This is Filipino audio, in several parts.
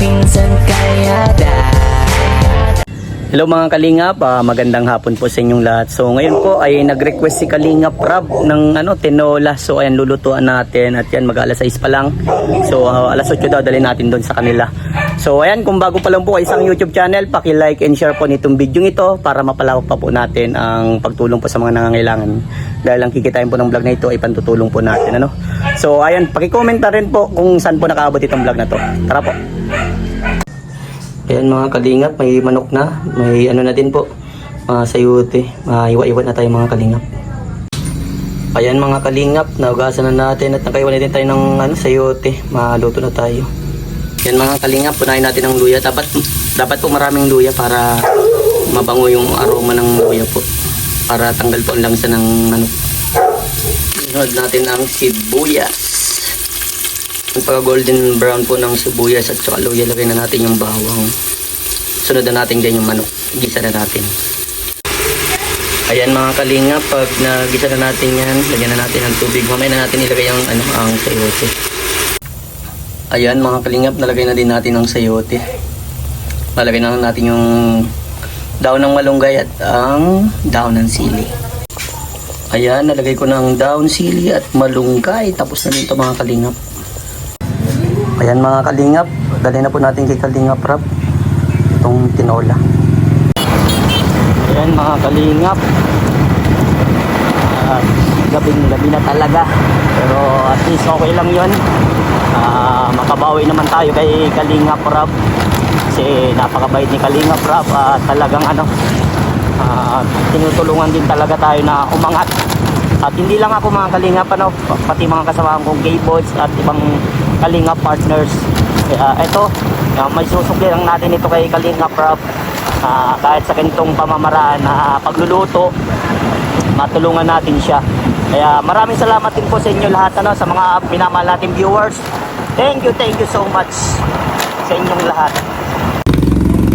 minsan kaya Hello mga Kalingap, magandang hapon po sa inyong lahat. So ngayon po ay nag-request si Kalingap Rob ng tinola. So ayan, lulutuan natin at yan mag-alas 6 pa lang. So alas 8 daw dalhin natin doon sa kanila. So ayan, kung bago pa lang po kayo sa YouTube channel, paki-like and share po nitong video ito para mapalawak pa po natin ang pagtulong po sa mga nangangailangan. Dahil ang kikitain po ng vlog na ito ay pantutulong po natin, ano. So ayan, paki-comment na rin po kung saan po nakaabot itong vlog na to. Tara po. Ayan mga Kalingap, may manok na, may na din po, sayute, iwa-iwa na tayo mga Kalingap. Ayan mga Kalingap, naugasan na natin at nakaiwan na din tayo ng sayute, maluto na tayo. Ayan mga Kalingap, punahin natin ng luya, dapat po maraming luya para mabango yung aroma ng luya po, para tanggal po ang langsa ng manok. Sunod natin ang sibuyas. Pagka golden brown po ng sibuyas at saka luya, lagay na natin yung bawang. Sunod na natin dyan yung manok. Gisa na natin. Ayan mga Kalingap, pag nagisa na natin yan, lagyan na natin ng tubig. Mamaya na natin ilagay ang sayote. Ayan mga Kalingap, nalagay na din natin ang sayote. Nalagay na natin yung daon ng malunggay at ang daon ng sili. Ayan, nalagay ko ng daon, sili at malunggay. Tapos na dito mga Kalingap. Ayan mga Kalingap, dali na po natin kay Kalingap Rob itong tinola. Ayan mga Kalingap, gabi na talaga, pero at least okay lang yun. Makabawi naman tayo kay Kalingap Rob kasi napakabait ni Kalingap Rob. Talagang tinutulungan din talaga tayo na umangat. At hindi lang ako mga Kalingap, pati mga kasama kong Gayboys at ibang Kalingap partners. Ito, may susukli lang natin ito kay Kalingap Rob. Kahit sa ganitong pamamaraan na pagluluto, matulungan natin siya. Kaya maraming salamat din po sa inyo lahat, sa mga minamahal nating viewers. Thank you so much sa inyong lahat.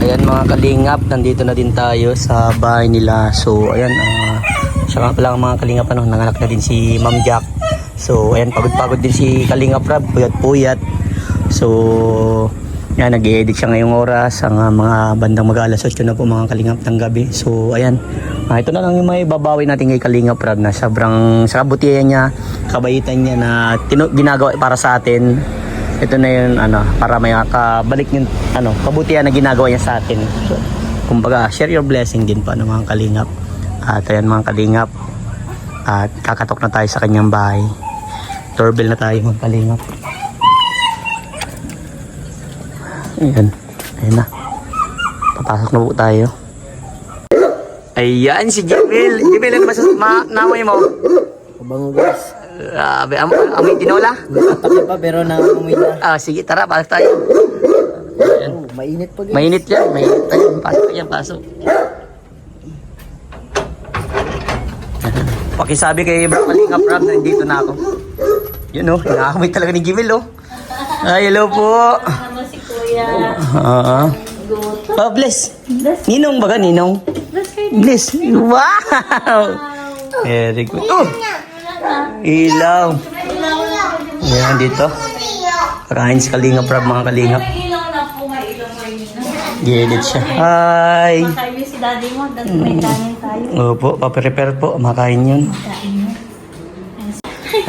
Ayan mga Kalingap, nandito na din tayo sa bahay nila. So ayan, siya nga pala mga Kalingap, nanganak na din si Ma'am Jack. So ayan, pagod din si Kalingap Rob, puyat. So yan, nag-i-edit siya ngayong oras, ang mga bandang mag-alas 8 na po mga Kalingap ng gabi. So ayan, ito na lang yung may babawi natin kay Kalingap Rob na sobrang sa kabutihan niya, kabaitan niya na ginagawa para sa atin. Ito na yun, para may kabalik yung kabutihan na ginagawa niya sa atin. So, kumbaga, share your blessing din po mga Kalingap. At ayan mga Kalingap, at kakatok na tayo sa kanyang bahay. Doorbell na tayo mga Kalingap. Ayan na, papasok na po tayo. Ayan si Jimil. Jimil, ano namoy mo? Bango guys. Grabe, amoy tinola? Takip pa pero naamoy na. Sige, tara, pasok tayo. Mainit pa guys. Mainit yan, mainit tayo. Pasok. Pakisabi kay Kalingap Rob na nandito na ako. Yun inaamoy talaga ni Jimil Ay, hello po. Ano si Kuya? Bless. Ninong baga, Ninong? Bless. Wow! Very good. Ilaw. Ayan dito. Kakain si Kalingap Rob mga Kalingap. May ilaw na po, may ilaw kayo. Gilid siya. Hi! Sabi si daddy mo, dahil may kanin tayo. Opo, paprepare po. Makain yun.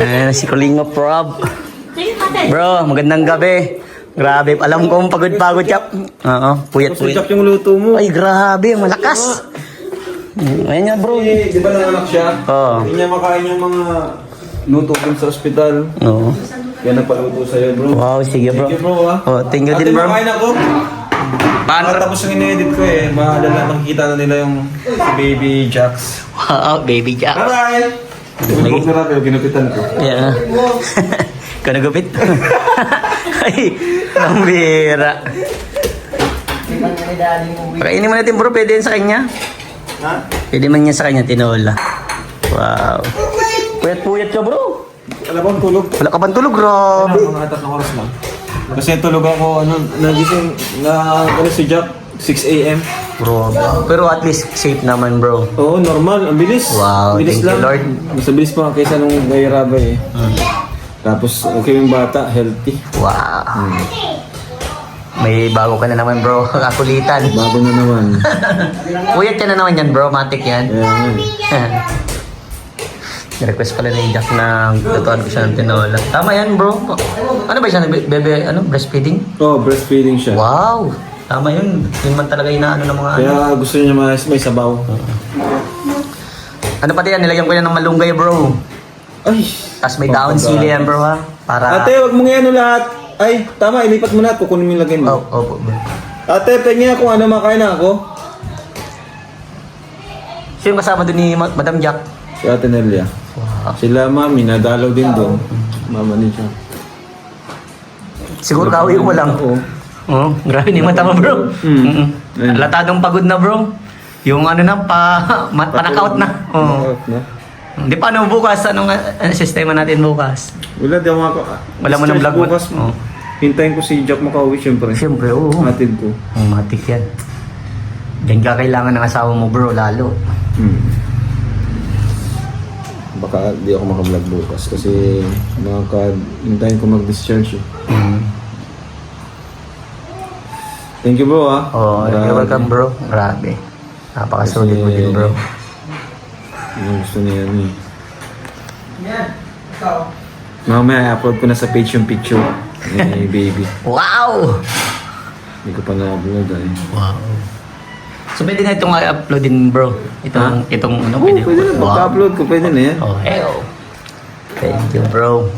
Ayan si Kalingap Rob. Sige, mate. Bro, magandang gabi. Grabe, alam ko pagod-pagod ka. Puyat. yung luto mo. Ay, grabe, malakas. Ayan nga bro. Di ba nanganak siya? Oo. Hindi niya makain yung mga luto dun sa ospital. Oo. Kaya nagpaluto sa'yo bro. Wow, sige bro. Thank you bro Thank you din bro. makain ako. Paano? Tapos yung in-edit ko bahala na makikita na nila yung si Baby Jax. Wow, baby Jack. Bye-bye! Nag-book na pero ginupitan ko. Yeah. Ikaw nagupit. Ay, ang bira. Pakainin mo natin bro, pwede yan sa kanya. Ha? Pwede man yan sa kanya, tinola. Wow. Puyat ka bro. Alam ko, tulog. Wala ka bang tulog, Rob? Mga 3 oras lang. Kasi tulog ako, nagising si Jack, 6 a.m. Bro, pero at least safe naman bro. Oo, normal. Ang bilis. Wow, bilis thank you, lang. Lord. Mas bilis pa kaysa nung kay Rabay Tapos okay yung bata, healthy. Wow. May bago ka na naman bro, kakulitan. Bago na naman. Puyat ka na naman yan bro, matik yan. Kaya nga eh. Request pala ni Jack na tutuan ko siya ng tinola. Tama yan bro. Ano ba siya, bebe, breastfeeding? Oh, breastfeeding siya. Wow! Tama yun. Yun man talaga inaano ng mga Kaya gusto niya may sabaw. Ano pati yan, nilagyan ko yan ng malunggay bro. Ay! Tapos may daon sili yan bro ha. Para... Ate, wag mo nga ano lahat. Ay, tama, ilipat mo na at kukunin mo yung lagay mo. Oh, bro. Ate, pengen kung ano makain na ako. Sino yung kasama doon ni Madam Jack? Si Ate Nelia. Wow. Sila mami, nadalaw din doon. Mama ni siya. Siguro kawi mo lang. Oo. Oh, grabe ni mata mo bro. Mm. Mm. Latadong pagod na bro. Yung ano na, panakaut na. Oh. Panakaut na. Di pa ano bukas, anong sistema natin bukas? Wala, di ako Wala mo ng vlog mo? bukas. Oo. Hintayin ko si Jack makauwi, syempre. Siyempre, oo. Hatid ko. Matik yan. Diyan ka kailangan ng asawa mo bro, lalo. Baka di ako makablog bukas kasi hintayin ko mag-discharge eh. Thank you bro ah. Oh, you're welcome bro. Grabe. Napakasolid mo din bro. Yung gusto niya yan eh. Mamaya i-upload ko na sa page yung picture ni baby. Wow! Hindi ko pa na-upload eh. Wow. So pwede na itong i-upload din bro. Itong ano Oo, pwede. pwede na. Mag-upload ko, pwede na yan. Oh, hell. Thank you bro.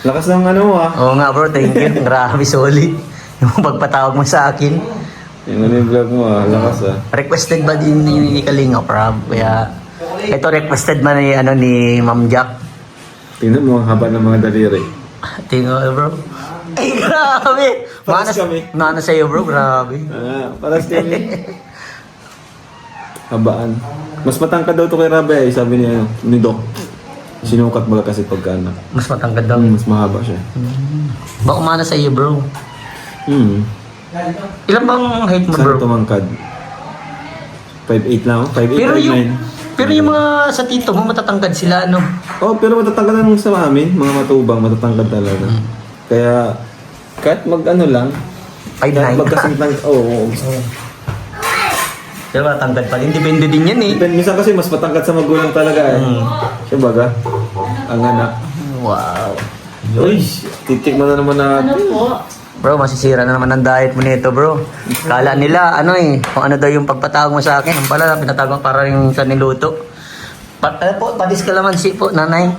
Lakas ng ano mo ah. Oo nga bro, thank you. Grabe solid. Yung pagpatawag mo sa akin. Yung ano yung vlog mo ah, lakas ah. Requested ba din ni Kalinga Prab? Kaya ito requested man ni ano ni Ma'am Jack. Tingnan mo ang haba ng mga daliri. Tingnan bro. Ay grabe. Paras kami. Mana sa'yo bro, grabe. Paras kami. Habaan. Mas matangkad daw to kay Rabe, sabi ni Doc. Sinukat baga kasi pagka anak. Mas matangkad daw. Mas mahaba siya. Baka mana sa'yo bro. Ilan bang height mo bro? Saan tumangkad? 5'8 lang ako? 5'8, 5'9. Pero yung mga sa tito mo matatangkad sila ano. Oh, pero matatangkad lang sa amin. Mga matubang, matatangkad talaga. Kaya, kahit mag-ano lang, 5'9". kahit magkasing tangkad, oo. Pero matangkad pa rin. Depende din yan eh. Minsan kasi mas matangkad sa magulang talaga eh. Siya baga, ang anak. Wow. Uy, titik mo na naman na. Ano po? Bro, masisira na naman ang diet mo nito bro. Kala nila, ano eh, kung ano daw yung pagpatawag mo sa akin. Ang pala, pinatawag para yung sa niluto. Patis ka laman si po, nanay.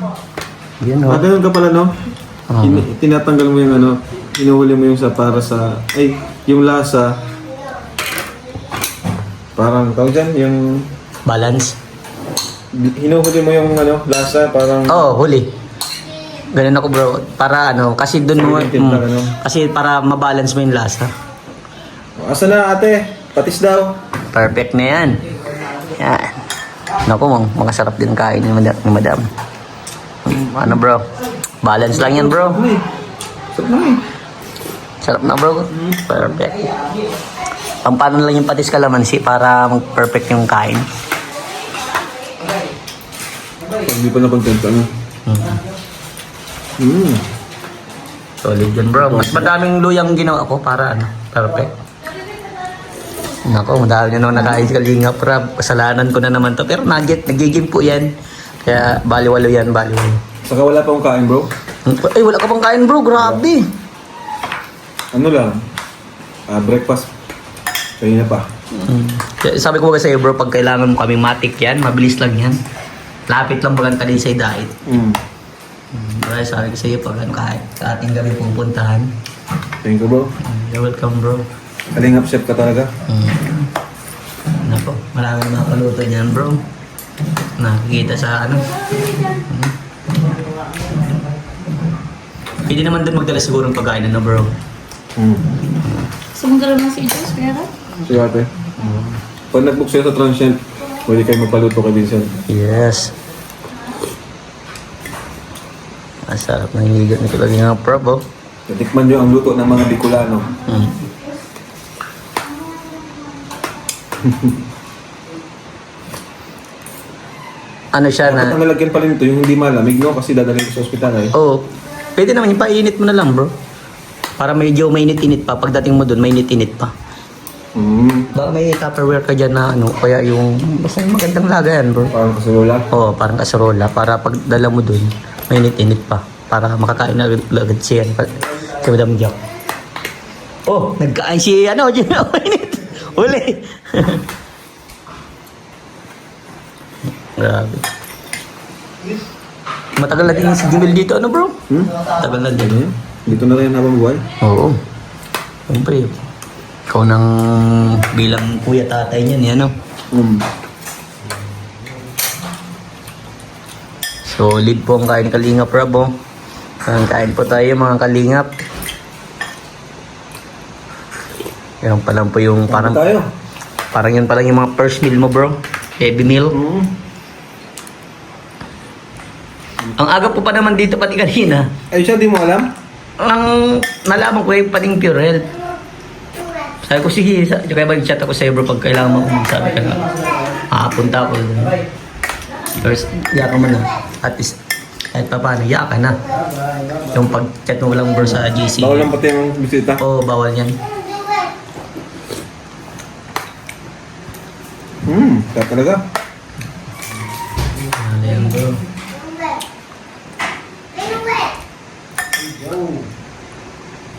Yun o. Ganun ka pala no? Tinatanggal mo yung ano, hinuhuli mo yung sa para sa, ay, yung lasa. Parang, tawag dyan, yung, Balance. hinuhuli mo yung ano, lasa, parang, Oo, huli. Ganun ako bro. Para ano, kasi dun mo, Ano? kasi para mabalance mo yung lasa. asa na ate? Patis daw. Perfect na yan. Yan. Naku, mga sarap din kain ni madam. Ano bro? Balance lang yan bro. Ano eh? Sarap na eh. Sarap na bro. Perfect. Pampano lang yung patis kalamansi para mag-perfect yung kain. Hindi pa napagtenta ano. Solid yan bro. Mas madaming luyang ginawa ko para ano, perfect. Nako, madami na naman nakain si Kalinga Prab. Kasalanan ko na naman to. Pero nagiging po yan. Kaya baliwalo yan, baliwalo. Saka wala pa akong kain bro. Ay, wala ka pang kain bro. Grabe. Ano lang? Breakfast. Kanina pa. Kaya sabi ko ba sa'yo bro, pag kailangan mo kami matik yan, mabilis lang yan. Lapit lang bagang Talisay diet. Kaya sabi ko sa'yo pag ano kahit sa ating gabi pupuntahan. Thank you bro. You're welcome bro. Kalingap chef ka talaga. Nako, maraming mga paluto niyan bro. Nakikita sa ano. Pwede naman doon magdala siguro ng pagkain ano bro. Sumugalo na si Diyos, pero? Sige ate. Pag nag-book sa'yo sa transient, pwede kayo magpaluto kay Vincent. Yes. Masarap ng higot nito lagi nga prob oh. Natikman nyo ang luto ng mga Bicolano. Ano siya Dapat na... ang lalagyan pa rin ito, yung hindi malamig no? Kasi dadalhin ko sa ospital eh. Oh, pwede naman ipainit mo na lang bro. Para medyo mainit-init pa. Pagdating mo doon, mainit-init pa. Baka may Tupperware ka dyan na ano, kaya yung basta yung magandang lagayan bro. Parang kasalula. Oo, parang kaserola. Para pagdala mo doon, mainit-init pa. Para makakain na agad siya. Si Madam Jack. Oh, nagkain si ano, dyan na mainit. Uli. Grabe. Matagal na din si Jumel dito, ano bro? Tagal na din. Dito na rin habang buhay. Oo. Siyempre, ikaw nang bilang kuya tatay niyan, yan, ano? Solid po ang kain Kalingap, Rob, oh. Kain po tayo, mga Kalingap. Yan pa lang po yung parang... Tayo. Parang yan pa lang yung mga first meal mo, bro. Heavy meal. Ang aga po pa naman dito, pati kanina. Ay, siya, di mo alam? Ang nalaman ko ay pating Pure Health. Sabi ko, sige, kaya mag-chat ako sa'yo bro pag kailangan mo. Sabi ka nga, punta ako. First, yaka mo na. At least, kahit pa paano, yaka na. Yung pag-chat mo lang bro sa GC. Bawal lang pati ang bisita. Oo, bawal yan. Kaya talaga. Ano yan bro?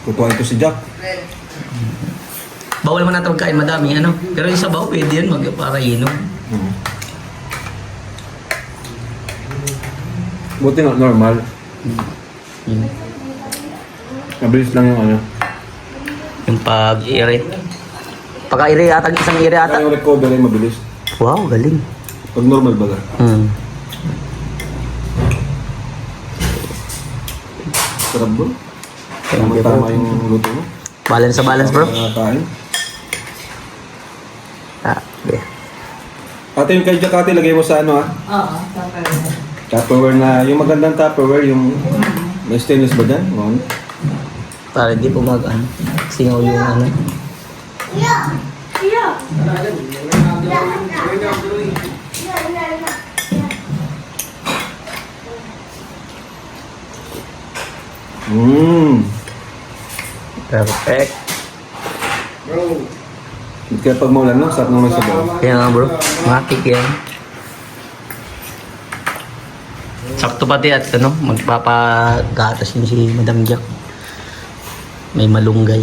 Tutuwa ito si Jack. Bawal man natin magkain madami, ano? Pero yung sabaw, pwede yan, para inom. Buti nga normal. Yun. Mabilis lang yung ano. Yung pag-ire. Pagka-ire ata, isang ire ata. Kaya yung recovery mabilis. Wow, galing. Pag normal baga. Sarap bro. Tama yung luto mo. Balance sa balance bro. Kain. Okay. Ate, yung kay Jack ate, lagay mo sa ano Oo, Tupperware. Tupperware na, yung magandang Tupperware, yung may stainless ba dyan? Para hindi po singaw yung ano. Yeah. Perfect. Kaya pag maulan lang, sarap naman sa bawa. Kaya nga bro, matik yan. Sakto pati at ano, magpapagatas yun si Madam Jack. May malunggay.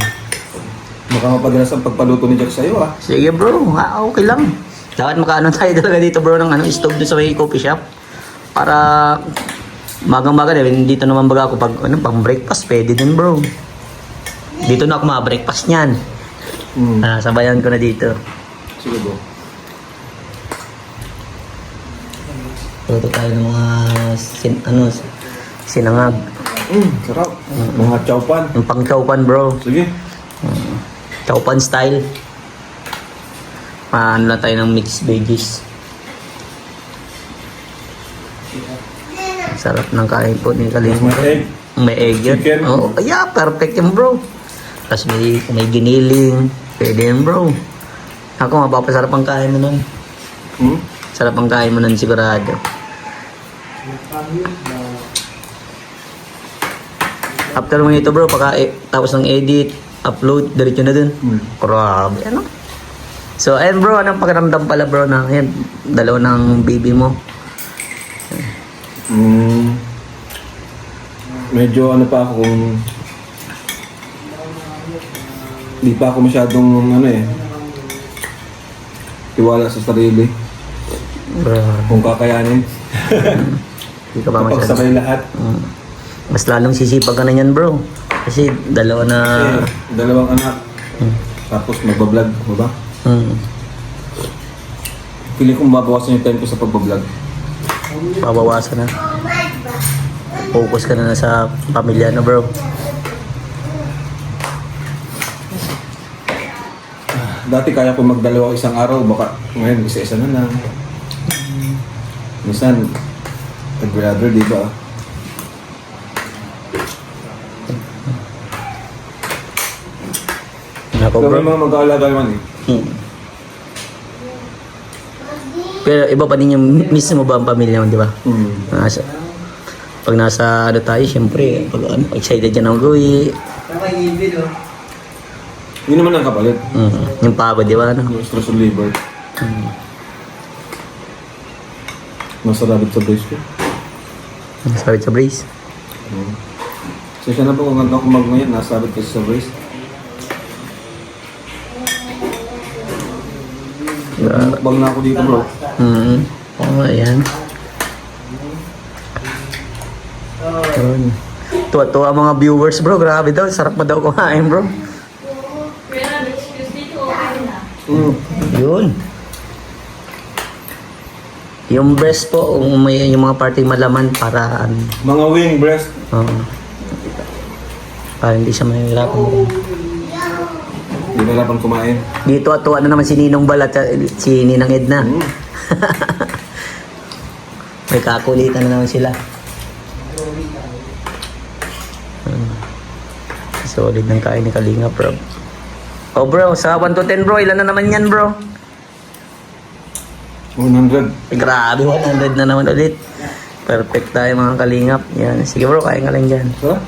Baka mapadalas ang pagpaluto ni Jack sa'yo Sige bro, okay lang. Dapat makaano tayo talaga dito bro ng stove doon sa may coffee shop. Para magang-maga din, dito naman baga ako pag pang breakfast, pwede din bro. Dito na ako ma-breakfast niyan. Sabayan ko na dito. Sige bro. Luto tayo ng mga sinangag. Sarap. Mga chowpan. Yung pang chowpan bro. Sige. Chowpan style. Ano lang tayo ng mixed veggies. Sarap ng kain po ni Kalim. May egg. May egg yun. Chicken. Oh, yeah, perfect yun bro. Tapos may giniling. Pwede yun bro. Ako, mapapasarap ang kain mo nun. Sarap ang kain mo nun sigurado. After mo ito bro, tapos ng edit, upload, diretso na dun. Grabe, ano? So, ayun bro, anong pakiramdam pala bro na yan, dalawa ng baby mo? Medyo ano pa ako kung di pa ako masyadong tiwala sa sarili Bro, kung kakayanin. hindi ka pa Kapag masyado. sabay lahat. Mas lalong sisipag ka na yan bro. Kasi dalawa na... Kasi dalawang anak. Tapos magbablog, di ba? Pili kong mabawasan yung time ko sa pagbablog. Pabawasan na. Focus ka na sa pamilya na bro. Dati kaya ko magdalawa isang araw, baka ngayon isa-isa na lang. Minsan, I'd rather, di ba? Ako Pero bro. may mga mag-aalaga naman eh. Pero iba pa din yung miss mo ba ang pamilya mo, di ba? Pag nasa tayo, syempre, pag excited yan ang gawin, Yun naman ang kapalit. Yung pagod, di ba? Ano? Yung stress reliever. Masarabit sa brace ko. Sabit sa brace. Sesya na po kung ganda ko ngayon, nasabit kasi sa brace. Mukbang na ako dito bro. Oo, ayan. Yun. Tuwa-tuwa mga viewers bro, grabe daw, sarap pa daw kumain bro. Yun. Yung breast po, yung mga parting malaman para ano, Mga wing breast. para hindi siya mahihirapan. Hindi na laban kumain. Dito at tuwa na naman si Ninong Balat at si Ninang Edna. May kakulitan na naman sila. Solid ng kain ni Kalinga bro. Oh bro, sa 1 to 10 bro, ilan na naman yan bro? 100. Grabe, 100 na naman ulit. Perfect tayo mga Kalingap. Yan. Sige bro, kain ka lang dyan. Sarap?